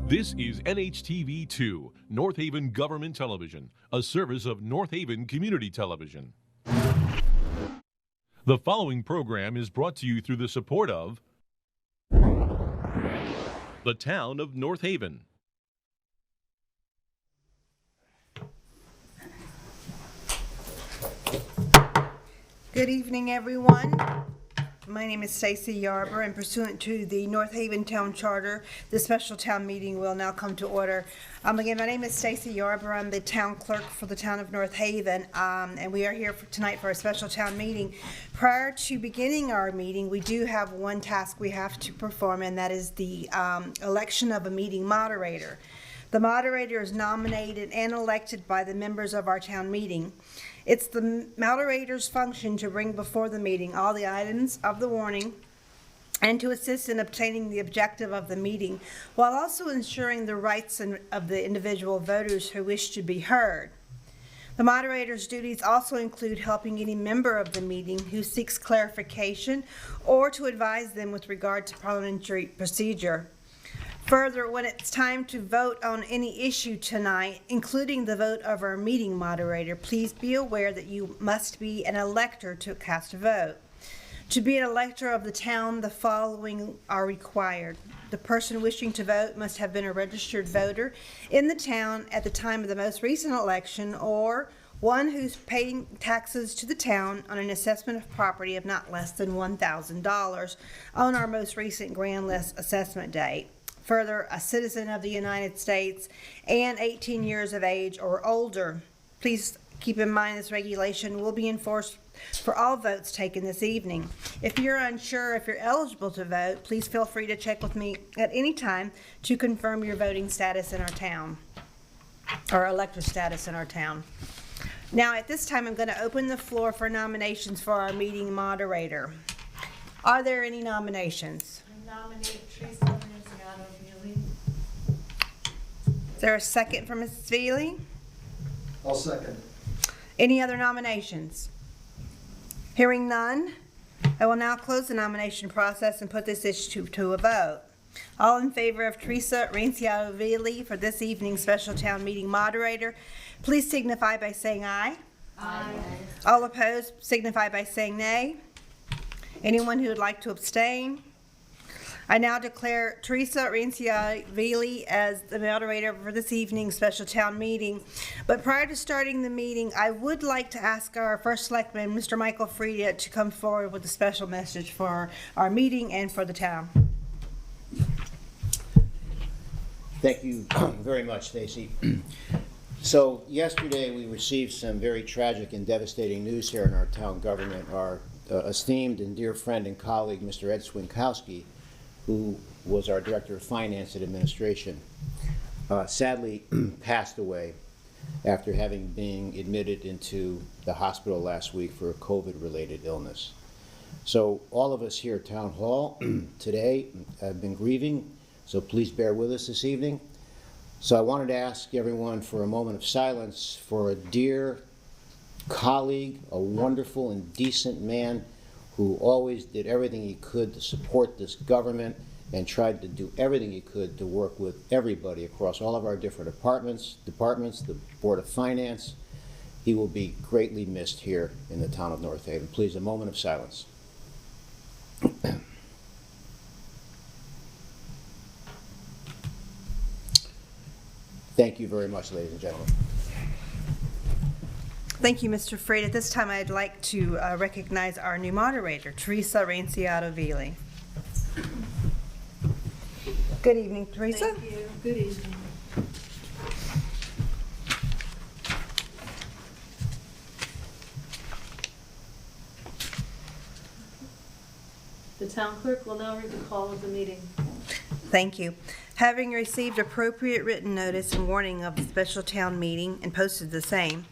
This is NHTV2, North Haven Government Television, a service of North Haven Community Television. The following program is brought to you through the support of the Town of North Haven. Good evening, everyone. My name is Stacy Yarber, and pursuant to the North Haven Town Charter, the special town meeting will now come to order. Again, my name is Stacy Yarber. I'm the town clerk for the town of North Haven, and we are here tonight for a special town meeting. Prior to beginning our meeting, we do have one task we have to perform, and that is the election of a meeting moderator. The moderator is nominated and elected by the members of our town meeting. It's the moderator's function to bring before the meeting all the items of the warning and to assist in obtaining the objective of the meeting, while also ensuring the rights of the individual voters who wish to be heard. The moderator's duties also include helping any member of the meeting who seeks clarification or to advise them with regard to parliamentary procedure. Further, when it's time to vote on any issue tonight, including the vote of our meeting moderator, please be aware that you must be an elector to cast a vote. To be an elector of the town, the following are required. The person wishing to vote must have been a registered voter in the town at the time of the most recent election, or one who's paying taxes to the town on an assessment of property of not less than $1,000 on our most recent grand list assessment date. Further, a citizen of the United States and 18 years of age or older. Please keep in mind this regulation will be enforced for all votes taken this evening. If you're unsure if you're eligible to vote, please feel free to check with me at any time to confirm your voting status in our town, or elector status in our town. Now, at this time, I'm going to open the floor for nominations for our meeting moderator. Are there any nominations? I nominate Teresa Ranciano-Veely. Is there a second for Mrs. Veely? I'll second. Any other nominations? Hearing none, I will now close the nomination process and put this issue to a vote. All in favor of Teresa Ranciano-Veely for this evening's special town meeting moderator, please signify by saying aye. Aye. All opposed, signify by saying nay. Anyone who would like to abstain? I now declare Teresa Ranciano-Veely as the moderator for this evening's special town meeting. But prior to starting the meeting, I would like to ask our first selectman, Mr. Michael Frieda, to come forward with a special message for our meeting and for the town. Thank you very much, Stacy. So yesterday we received some very tragic and devastating news here in our town government. Our esteemed and dear friend and colleague, Mr. Ed Swinkowski, who was our Director of Finance and Administration, sadly passed away after having been admitted into the hospital last week for a COVID-related illness. So all of us here at Town Hall today have been grieving, so please bear with us this evening. So I wanted to ask everyone for a moment of silence for a dear colleague, a wonderful and decent man who always did everything he could to support this government and tried to do everything he could to work with everybody across all of our different departments, the Board of Finance. He will be greatly missed here in the town of North Haven. Please, a moment of silence. Thank you very much, ladies and gentlemen. Thank you, Mr. Fried. At this time, I'd like to recognize our new moderator, Teresa Ranciano-Veely. Good evening, Teresa. Thank you. Good evening. The town clerk will now read the call of the meeting. Thank you. Having received appropriate written notice and warning of the special town meeting and posted the same,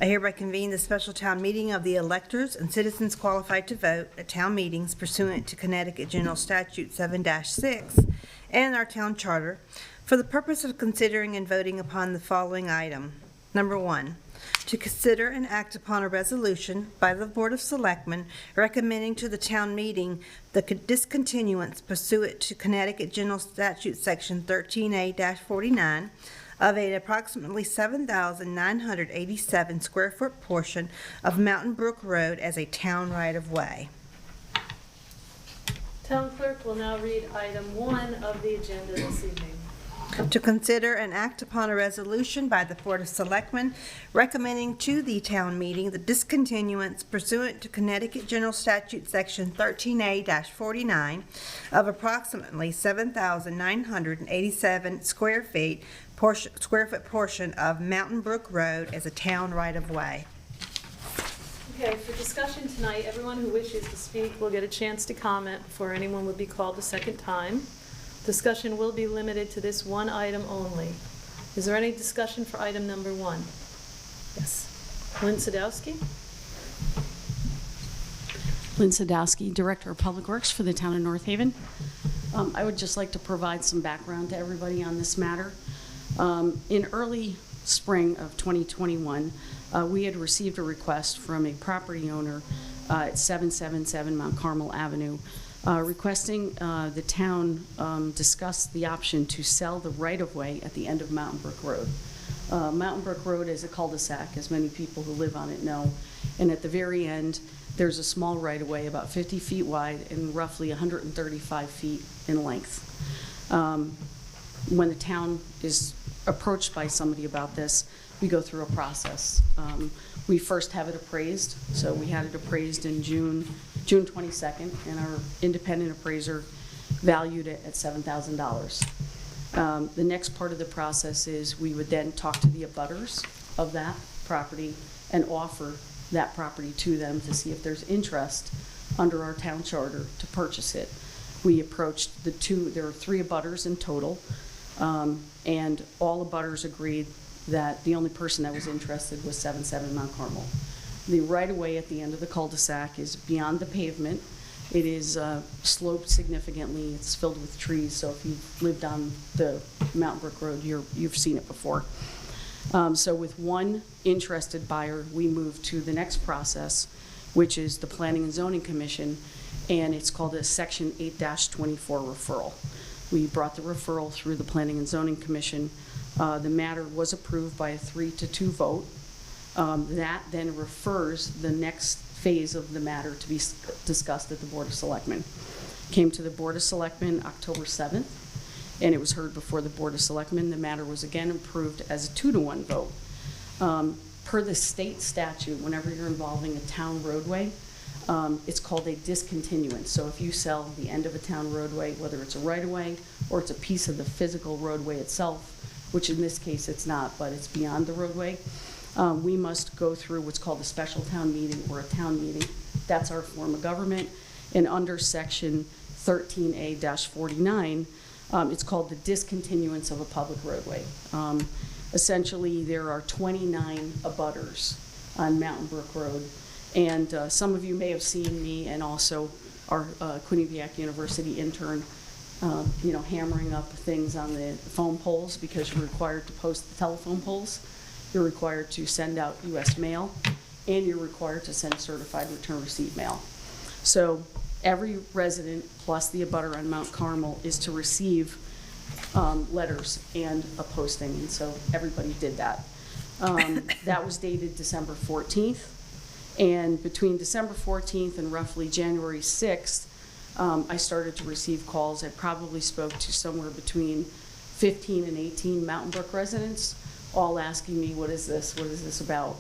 I hereby convene the special town meeting of the electors and citizens qualified to vote at town meetings pursuant to Connecticut General Statute 7-6 and our town charter for the purpose of considering and voting upon the following item. Number 1, to consider and act upon a resolution by the Board of Selectmen recommending to the town meeting the discontinuance pursuant to Connecticut General Statute Section 13A-49 of an approximately 7,987 square foot portion of Mountain Brook Road as a town right-of-way. Town clerk will now read item 1 of the agenda this evening. To consider and act upon a resolution by the Board of Selectmen recommending to the town meeting the discontinuance pursuant to Connecticut General Statute Section 13A-49 of approximately 7,987 square foot portion of Mountain Brook Road as a town right-of-way. Okay, for discussion tonight, everyone who wishes to speak will get a chance to comment before anyone would be called a second time. Discussion will be limited to this one item only. Is there any discussion for item number 1? Yes. Lynn Sadowski? Lynn Sadowski, Director of Public Works for the town of North Haven. I would just like to provide some background to everybody on this matter. In early spring of 2021, we had received a request from a property owner at 777 Mount Carmel Avenue requesting the town discuss the option to sell the right-of-way at the end of Mountain Brook Road. Mountain Brook Road is a cul-de-sac, as many people who live on it know, and at the very end, there's a small right-of-way about 50 feet wide and roughly 135 feet in length. When the town is approached by somebody about this, we go through a process. We first have it appraised, so we had it appraised in June 22nd, and our independent appraiser valued it at $7,000. The next part of the process is we would then talk to the abutters of that property and offer that property to them to see if there's interest under our town charter to purchase it. We approached there are 3 abutters in total, and all abutters agreed that the only person that was interested was 77 Mount Carmel. The right-of-way at the end of the cul-de-sac is beyond the pavement. It is sloped significantly. It's filled with trees, so if you've lived on the Mountain Brook Road, you've seen it before. So with one interested buyer, we move to the next process, which is the Planning and Zoning Commission, and it's called a Section 8-24 referral. We brought the referral through the Planning and Zoning Commission. The matter was approved by a 3-2 vote. That then refers the next phase of the matter to be discussed at the Board of Selectmen. Came to the Board of Selectmen October 7th, and it was heard before the Board of Selectmen. The matter was again approved as a 2-1 vote. Per the state statute, whenever you're involving a town roadway, it's called a discontinuance. So if you sell the end of a town roadway, whether it's a right-of-way or it's a piece of the physical roadway itself, which in this case it's not, but it's beyond the roadway, we must go through what's called a special town meeting or a town meeting. That's our form of government. And under Section 13A-49, it's called the discontinuance of a public roadway. Essentially, there are 29 abutters on Mountain Brook Road. And some of you may have seen me and also our Quinnipiac University intern hammering up things on the phone poles, because you're required to post the telephone poles. You're required to send out U.S. mail, and you're required to send certified return receipt mail. So every resident plus the abutter on Mount Carmel is to receive letters and a posting, and so everybody did that. That was dated December 14th, and between December 14th and roughly January 6th, I started to receive calls. I probably spoke to somewhere between 15 and 18 Mountain Brook residents, all asking me, what is this about?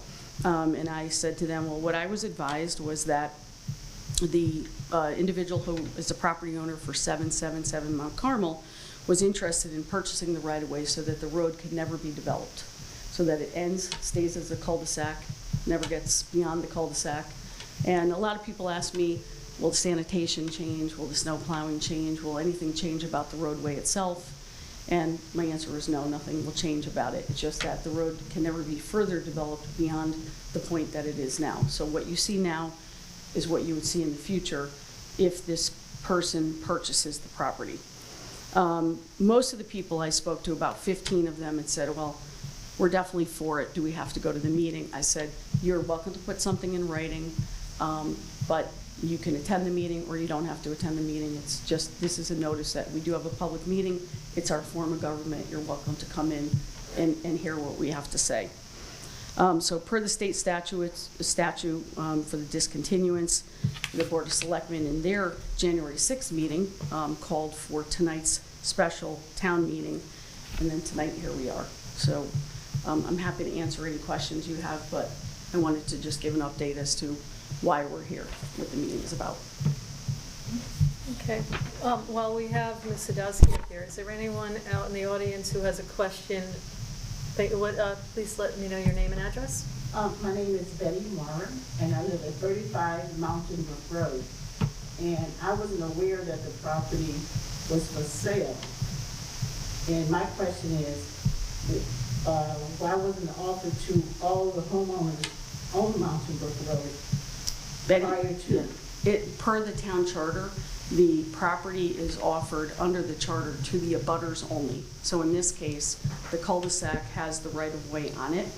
And I said to them, well, what I was advised was that the individual who is a property owner for 777 Mount Carmel was interested in purchasing the right-of-way so that the road could never be developed, so that it stays as a cul-de-sac, never gets beyond the cul-de-sac. And a lot of people ask me, will sanitation change? Will the snow plowing change? Will anything change about the roadway itself? And my answer is no, nothing will change about it. It's just that the road can never be further developed beyond the point that it is now. So what you see now is what you would see in the future if this person purchases the property. Most of the people I spoke to, about 15 of them, had said, well, we're definitely for it. Do we have to go to the meeting? I said, you're welcome to put something in writing, but you can attend the meeting or you don't have to attend the meeting. It's just, this is a notice that we do have a public meeting. It's our form of government. You're welcome to come in and hear what we have to say. So per the state statute for the discontinuance, the Board of Selectmen in their January 6th meeting called for tonight's special town meeting, and then tonight here we are. So I'm happy to answer any questions you have, but I wanted to just give an update as to why we're here, what the meeting is about. Okay. While we have Ms. Sadowski up here, is there anyone out in the audience who has a question? Please let me know your name and address. My name is Betty Warren, and I live at 35 Mountain Brook Road. And I wasn't aware that the property was for sale. And my question is, why wasn't it offered to all the homeowners on Mountain Brook Road prior to? Per the town charter, the property is offered under the charter to the abutters only. So in this case, the cul-de-sac has the right-of-way on it.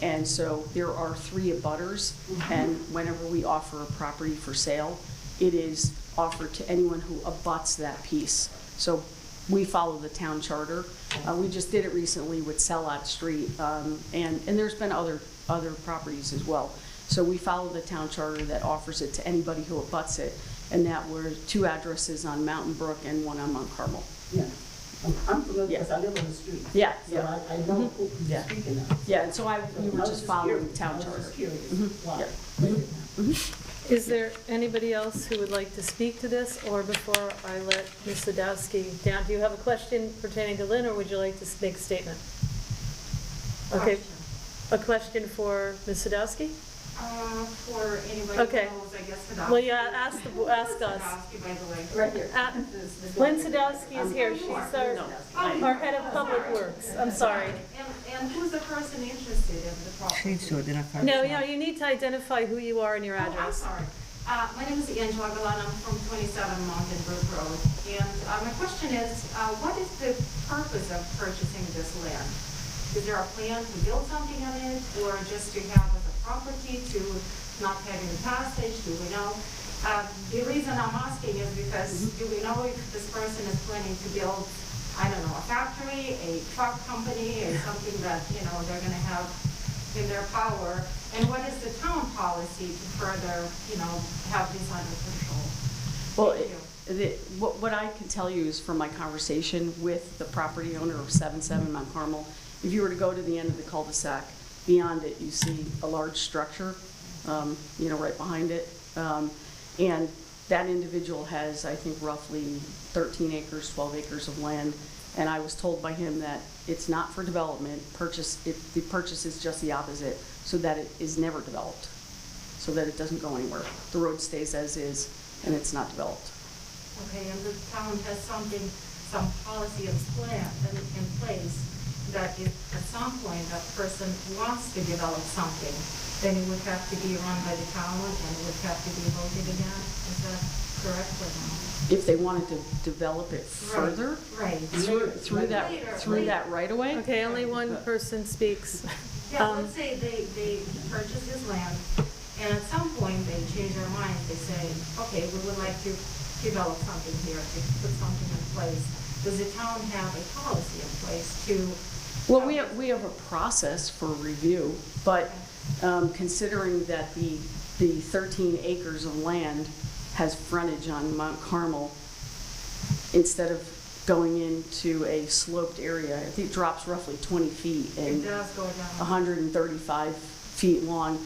And so there are 3 abutters. And whenever we offer a property for sale, it is offered to anyone who abuts that piece. So we follow the town charter. We just did it recently with Sellout Street, and there's been other properties as well. So we follow the town charter that offers it to anybody who abuts it, and that were 2 addresses on Mountain Brook and 1 on Mount Carmel. Yeah, I'm familiar because I live on the street. Yeah, So yeah. I know who you're speaking of. Yeah, and so we were just following the town I was charter. just curious why. Yeah. Thank you. Is there anybody else who would like to speak to this, or before I let Ms. Sadowski down, do you have a question pertaining to Lynn, or would you like to make a statement? Okay, a question for Ms. Sadowski? For anybody Okay. who knows, I guess, Sadowski. Well, yeah, ask us. Sadowski, by the way. Right here. Lynn Sadowski is here, she's our head of public works, I'm sorry. And who's the person interested in the property? No, you need to identify who you are and your Oh, I'm address. sorry. My name is Angela Galan, I'm from 27 Mountain Brook Road. And my question is, what is the purpose of purchasing this land? Is there a plan to build something on it, or just to have as a property, to not having a passage, do we know? The reason I'm asking is because do we know if this person is planning to build, I don't know, a factory, a truck company, or something that, they're gonna have in their power? And what is the town policy to further, have this under control? Well, Thank you. what I can tell you is from my conversation with the property owner of 77 Mount Carmel, if you were to go to the end of the cul-de-sac, beyond it, you see a large structure, right behind it. And that individual has, I think, roughly 13 acres, 12 acres of land. And I was told by him that it's not for development. The purchase is just the opposite, so that it is never developed, so that it doesn't go anywhere. The road stays as is, and it's not developed. Okay, and the town has some policy and plan in place that if at some point that person wants to develop something, then it would have to be run by the town and it would have to be voted again. Is that correct or not? If they wanted to develop it further, Right. through that right away. Okay, only one person speaks. Yeah, let's say they purchase this land, and at some point they change their mind, they say, okay, we would like to develop something here, to put something in place. Does the town have a policy in place to? Well, we have a process for review, but considering that the 13 acres of land has frontage on Mount Carmel, instead of going into a sloped area, I think it drops roughly 20 feet It and does go down. 135 feet long.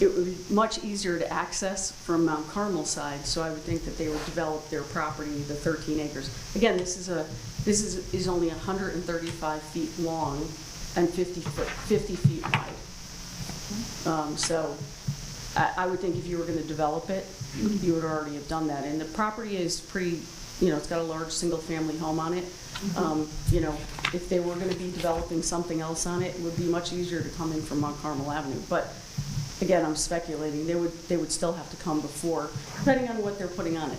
It would be much easier to access from Mount Carmel side, so I would think that they would develop their property, the 13 acres. Again, this is only 135 feet long and 50 feet wide. So I would think if you were going to develop it, you would already have done that. And the property is pretty, it's got a large single-family home on it. If they were going to be developing something else on it, it would be much easier to come in from Mount Carmel Avenue. But again, I'm speculating. They would still have to come before, depending on what they're putting on it.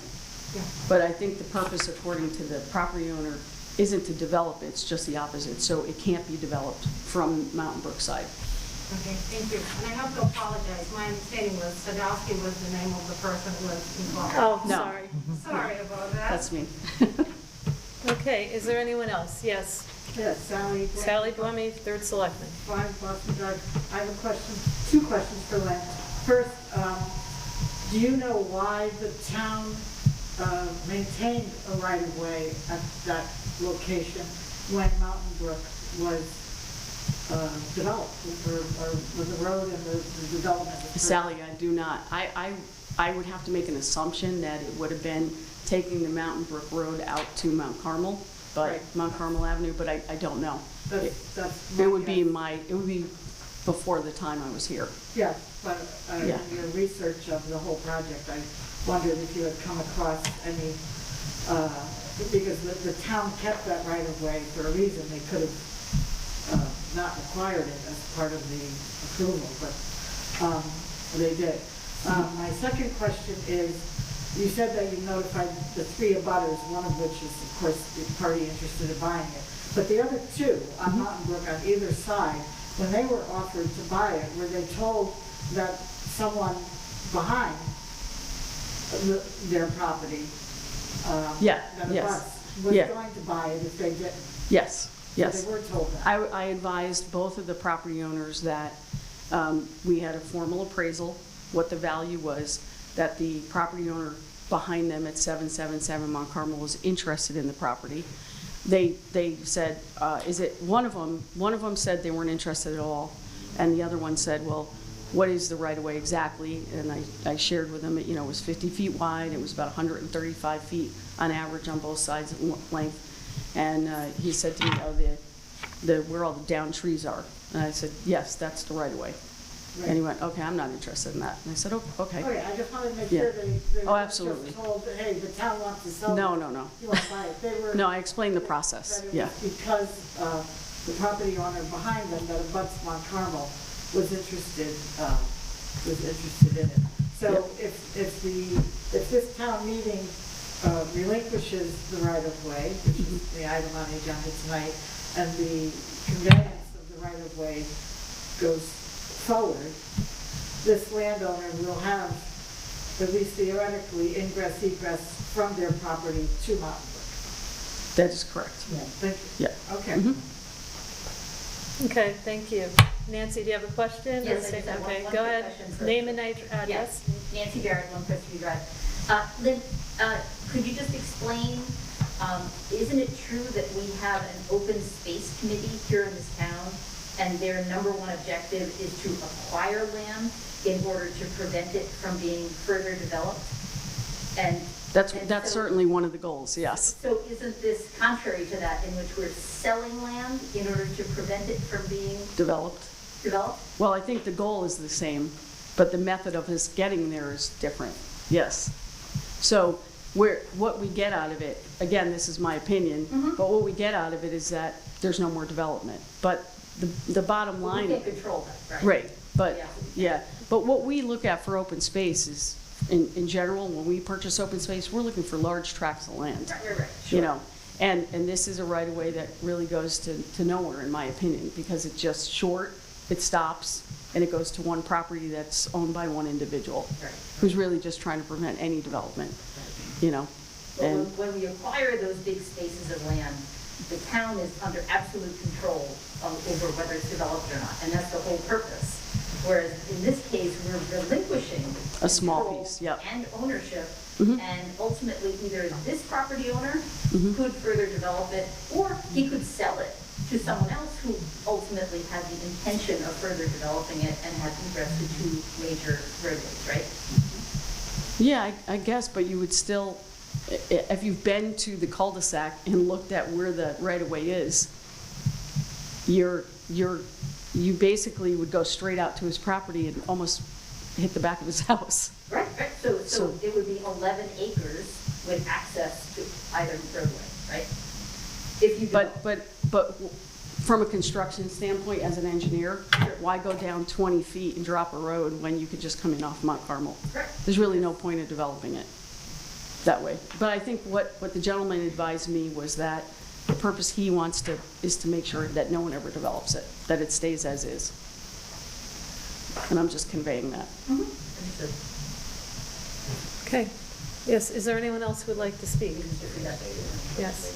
Yeah. But I think the purpose, according to the property owner isn't to develop it, it's just the opposite. So it can't be developed from Mountain Brook side. Okay, thank you. And I have to apologize. My understanding was Sadowski was the name of the person who was involved. Oh, No. sorry. Sorry about that. That's me. Okay, is there anyone else? Yes. Yes, Sally. Sally Buemi, third selectman. 5 Boston Drive. I have a question, 2 questions for Lynn. First, do you know why the town maintained a right-of-way at that location when Mountain Brook was developed, or was the road and the development? Sally, I do not. I would have to make an assumption that it would have been taking the Mountain Brook Road out to Mount Carmel, but Right. Mount Carmel Avenue, but I don't know. That's It would be my it would be before the time I was here. guess. Yes, but Yeah. in your research of the whole project, I wondered if you had come across any, because the town kept that right of way for a reason. They could have not required it as part of the approval, but they did. My second question is, you said that you notified the 3 abutters, one of which is, of course, the party interested in buying it. But the other 2 on Mountain Brook on either side, when they were offered to buy it, were they told that someone behind their property, Yeah, that yes. abuts, was Yeah. going to buy it if they didn't? Yes, yes. So they were told that? I advised both of the property owners that we had a formal appraisal, what the value was, that the property owner behind them at 777 Mount Carmel was interested in the property. They said, one of them said they weren't interested at all, and the other one said, well, what is the right-of-way exactly? And I shared with them, it was 50 feet wide, it was about 135 feet on average on both sides of length. And he said to me, where all the down trees are. And I said, yes, that's the right-of-way. Right. And he went, okay, I'm not interested in that. And I said, oh, okay. Okay, I just wanted to make Yeah. sure they Oh, weren't absolutely. just told that, hey, the town wants to sell it. No. You want to buy it. They were. No, I explained the process, that it yeah. was because the property owner behind them, that abuts Mont Carmel, was interested in it. So if this town meeting relinquishes the right-of-way, which is the item on the agenda tonight, and the conveyance of the right-of-way goes forward, this landowner will have, at least theoretically, ingress, egress from their property to Mountain Brook. That is correct. Thank you. Yeah. Okay. Mhm. Okay, thank you. Nancy, do you have a question? Yes, I just have Okay, one go quick ahead. question for- Name and address. Yes, Nancy Barrett, 1 Christopher Drive. Lynn, could you just explain, isn't it true that we have an open space committee here in this town, and their #1 objective is to acquire land in order to prevent it from being further developed? And That's so- certainly one of the goals, yes. So isn't this contrary to that, in which we're selling land in order to prevent it from being Developed. developed? Well, I think the goal is the same, but the method of us getting there is different, yes. So what we get out of it, again, this is my opinion, but what we get out of it is that there's no more development. But the bottom We line. can't control that, right? Right, but, Yeah. yeah, but what we look at for open space is, in general, when we purchase open space, we're looking for large tracts of land. Right, You know, and this is a right-of-way that really goes to nowhere, in my opinion, because it's just short, it stops, and it goes to one property that's owned by one individual, Right. who's really just trying to prevent any development, you know? But And, when we acquire those big spaces of land, the town is under absolute control over whether it's developed or not, and that's the whole purpose. Whereas in this case, we're relinquishing A small control piece, yep. and ownership, Mhm. and ultimately either this property owner Mhm. could further develop it, or he could sell it to someone else who ultimately had the intention of further developing it and had egress to 2 major roadways, right? yeah, I guess, but you would still, if you've been to the cul-de-sac and looked at where the right-of-way is, you basically would go straight out to his property and almost hit the back of his house. Right, right, so So- it would be 11 acres with access to either roadway, right? If you develop. But from a construction standpoint, as an engineer, why go down 20 feet and drop a road when you could just come in off Mount Carmel? Right. There's really no point in developing it that way. But I think what the gentleman advised me was that The purpose he wants to, is to make sure that no one ever develops it, that it stays as is. And I'm just conveying that. Okay. Yes, is there anyone else who would like to speak? Yes.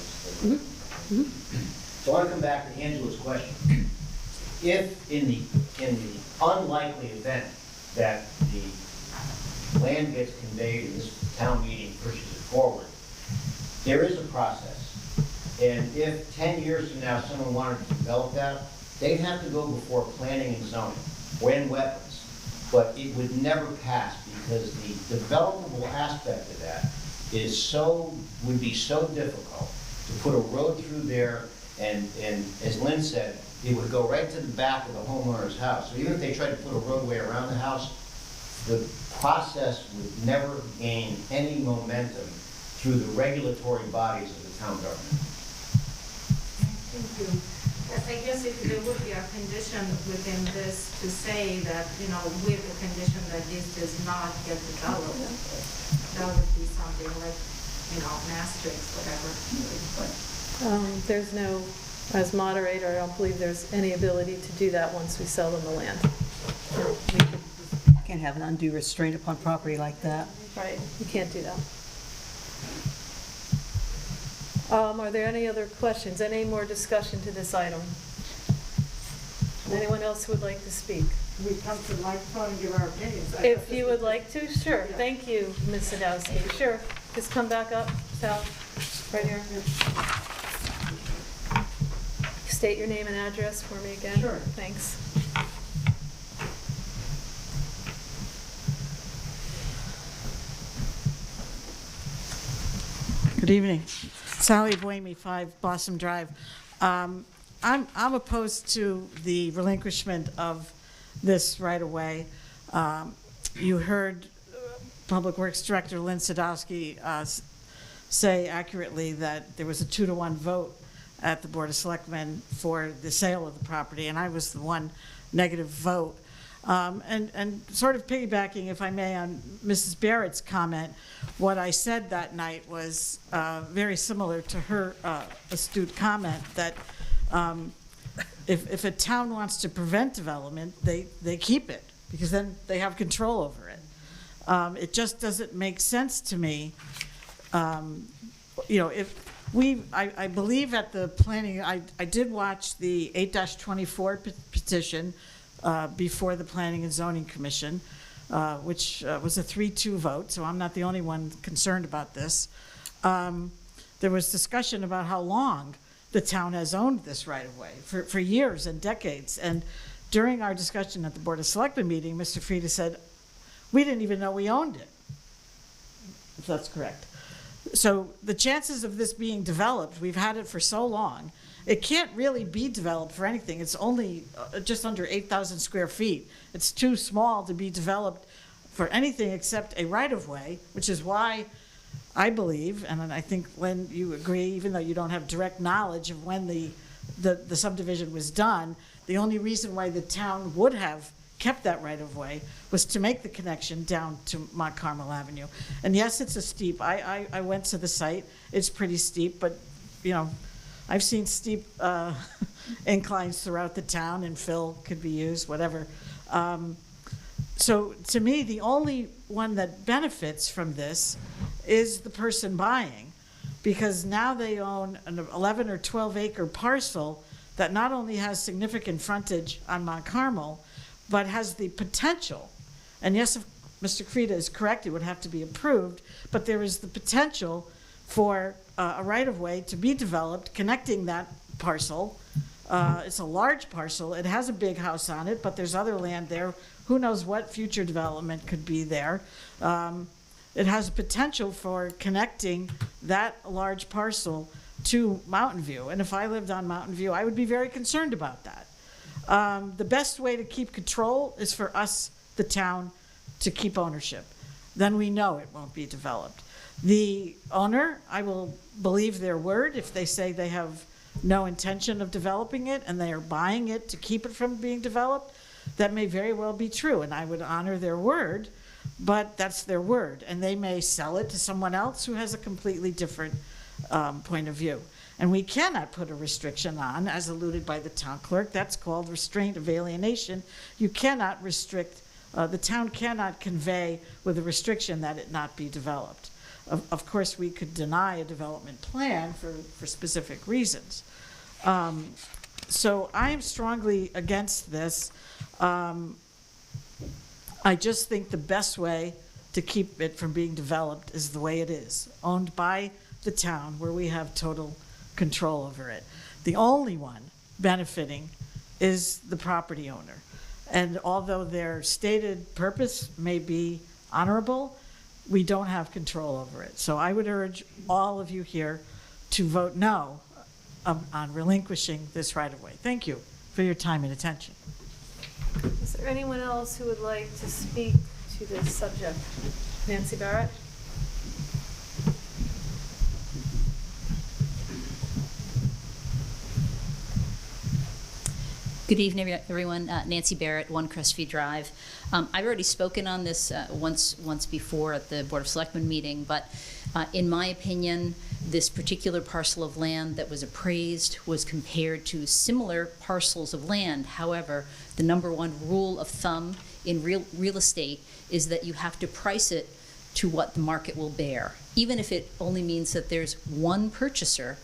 So I want to come back to Angela's question. If in the unlikely event that the land gets conveyed and this town meeting pushes it forward, there is a process. And if 10 years from now someone wanted to develop that, they'd have to go before planning and zoning, when wetlands. But it would never pass because the developable aspect of that would be so difficult to put a road through there, and as Lynn said, it would go right to the back of the homeowner's house. So even if they tried to put a roadway around the house, the process would never gain any momentum through the regulatory bodies of the town government. Thank you. I guess if there would be a condition within this to say that, with the condition that this does not get developed, that would be something like, an asterisk, whatever. There's no, as moderator, I don't believe there's any ability to do that once we sell them the land. Can't have an undue restraint upon property like that. Right, you can't do that. Are there any other questions? Any more discussion to this item? Anyone else who would like to speak? We come to the microphone and give our opinions. If you would like to, sure. Thank you, Ms. Sadowski. Sure. Just come back up, Sal, right here. State your name and address for me again. Sure. Thanks. Good evening. Sally Boehme, 5 Blossom Drive. I'm opposed to the relinquishment of this right away. You heard Public Works Director Lynn Sadowski say accurately that there was a 2-to-1 vote at the Board of Selectmen for the sale of the property, and I was the one negative vote. And sort of piggybacking, if I may, on Mrs. Barrett's comment, what I said that night was very similar to her astute comment that if a town wants to prevent development, they keep it, because then they have control over it. It just doesn't make sense to me. If I believe at the planning, I did watch the 8-24 petition before the Planning and Zoning Commission, which was a 3-2 vote, so I'm not the only one concerned about this. There was discussion about how long the town has owned this right-of-way, for years and decades. And during our discussion at the Board of Selectmen meeting, Mr. Frieda said, we didn't even know we owned it, if that's correct. So the chances of this being developed, we've had it for so long, it can't really be developed for anything. It's only just under 8,000 square feet. It's too small to be developed for anything except a right-of-way, which is why I believe, and I think, Lynn, you agree, even though you don't have direct knowledge of when the subdivision was done, the only reason why the town would have kept that right-of-way was to make the connection down to Mont Carmel Avenue. And yes, it's a steep, I went to the site, it's pretty steep, but, I've seen steep inclines throughout the town, and fill could be used, whatever. So to me, the only one that benefits from this is the person buying, because now they own an 11 or 12 acre parcel that not only has significant frontage on Mont Carmel, but has the potential, and yes, if Mr. Frieda is correct, it would have to be approved, but there is the potential for a right-of-way to be developed connecting that parcel. It's a large parcel. It has a big house on it, but there's other land there. Who knows what future development could be there. It has a potential for connecting that large parcel to Mountain View. And if I lived on Mountain View, I would be very concerned about that. The best way to keep control is for us, the town, to keep ownership. Then we know it won't be developed. The owner, I will believe their word if they say they have no intention of developing it and they are buying it to keep it from being developed. That may very well be true, and I would honor their word. but that's their word, and they may sell it to someone else who has a completely different point of view. And we cannot put a restriction on, as alluded by the town clerk. That's called restraint of alienation. You cannot restrict, the town cannot convey with a restriction that it not be developed. Of course, we could deny a development plan for specific reasons. So I am strongly against this. I just think the best way to keep it from being developed is the way it is, owned by the town, where we have total control over it. The only one benefiting is the property owner. And although their stated purpose may be honorable, we don't have control over it. So I would urge all of you here to vote no on relinquishing this right-of-way. Thank you for your time and attention. Is there anyone else who would like to speak to this subject? Nancy Barrett? Good evening, everyone. Nancy Barrett, 1 Crestview Drive. I've already spoken on this once before at the Board of Selectmen meeting, but in my opinion, this particular parcel of land that was appraised was compared to similar parcels of land. However, the number one rule of thumb in real estate is that you have to price it to what the market will bear. Even if it only means that there's one purchaser,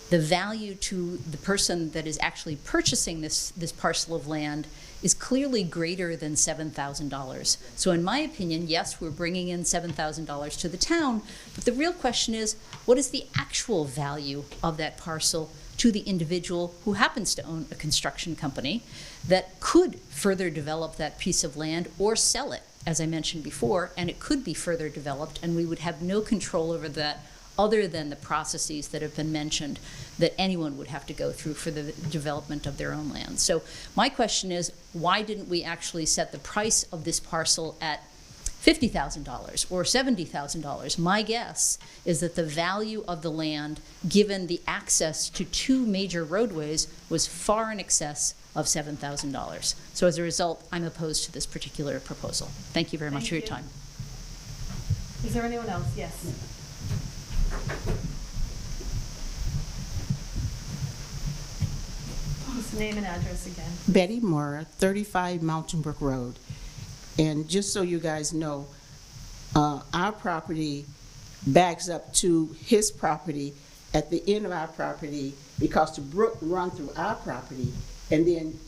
the value to the person that is actually purchasing this parcel of land is clearly greater than $7,000. So in my opinion, yes, we're bringing in $7,000 to the town, but the real question is, what is the actual value of that parcel to the individual who happens to own a construction company that could further develop that piece of land or sell it, as I mentioned before, and it could be further developed, and we would have no control over that other than the processes that have been mentioned that anyone would have to go through for the development of their own land. So my question is, why didn't we actually set the price of this parcel at $50,000 or $70,000? My guess is that the value of the land, given the access to 2 major roadways, was far in excess of $7,000. So as a result, I'm opposed to this particular proposal. Thank you very much for your time. Is there anyone else? Yes. Just name and address again. Betty Mora, 35 Mountain Brook Road. And just so you guys know, our property backs up to his property at the end of our property because the brook runs through our property and then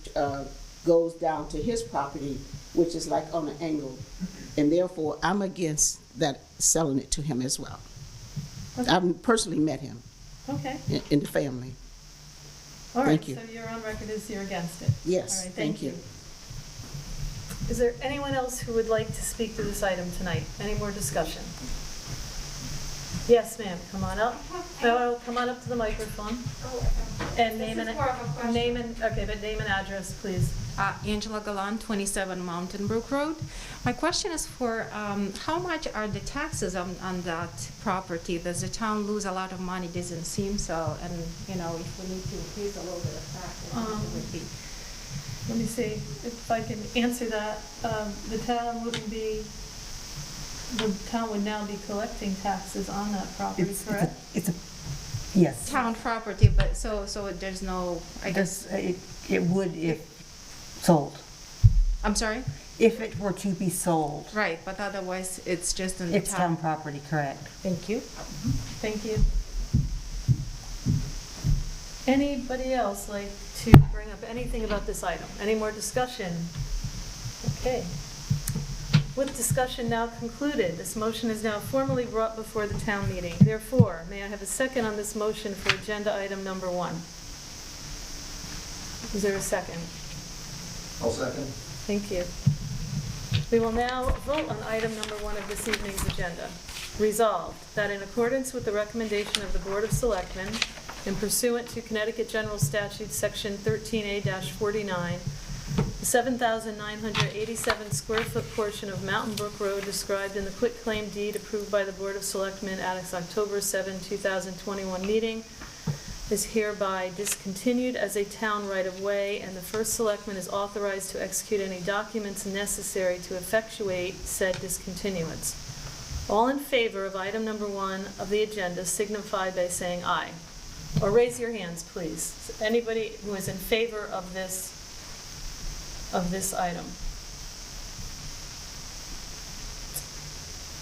goes down to his property, which is like on an angle. And therefore, I'm against that, selling it to him as well. Okay. I've personally met him. Okay. In the family. All right, Thank you. so you're on record as you're against it? Yes, All right, thank you. Is there anyone else who would like to speak to this item tonight? Any more discussion? Yes, ma'am, come on up. Oh, come on up to the microphone. And name and, okay, but name and address, please. Angela Gallant, 27 Mountain Brook Road. My question is for how much are the taxes on that property? Does the town lose a lot of money? Doesn't seem so. And, you know, if we need to increase a little bit of tax, it would be. Let me see if I can answer that. The town would now be collecting taxes on that property, correct? Yes. Town property, but so there's no, I guess. It would if sold. I'm sorry? If it were to be sold. Right, but otherwise it's just in the It's town property, correct. Thank you. Thank you. Anybody else like to bring up anything about this item? Any more discussion? Okay. With discussion now concluded, this motion is now formally brought before the town meeting. Therefore, may I have a second on this motion for agenda item number 1? Is there a second? I'll second. Thank you. We will now vote on item number 1 of this evening's agenda. Resolved that in accordance with the recommendation of the Board of Selectmen and pursuant to Connecticut General Statute Section 13A-49, the 7,987 square foot portion of Mountain Brook Road described in the quitclaim deed approved by the Board of Selectmen at its October 7, 2021 meeting is hereby discontinued as a town right-of-way, and the first selectman is authorized to execute any documents necessary to effectuate said discontinuance. All in favor of item number 1 of the agenda signify by saying aye. Or raise your hands, please. Anybody who is in favor of this item?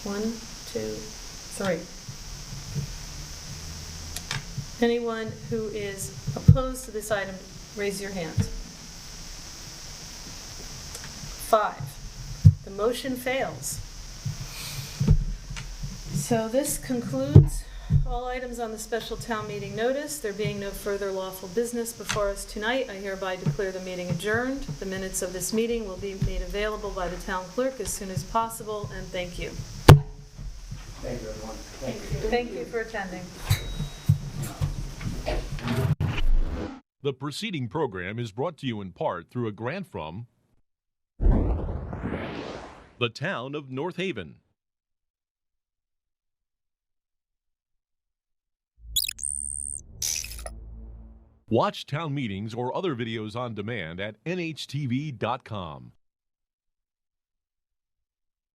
1, 2, 3. Anyone who is opposed to this item, raise your hand. 5. The motion fails. So this concludes all items on the special town meeting notice. There being no further lawful business before us tonight, I hereby declare the meeting adjourned. The minutes of this meeting will be made available by the town clerk as soon as possible, and thank you. Thank you, everyone. Thank you for attending. The preceding program is brought to you in part through a grant from the town of North Haven. Watch town meetings or other videos on demand at nhtv.com.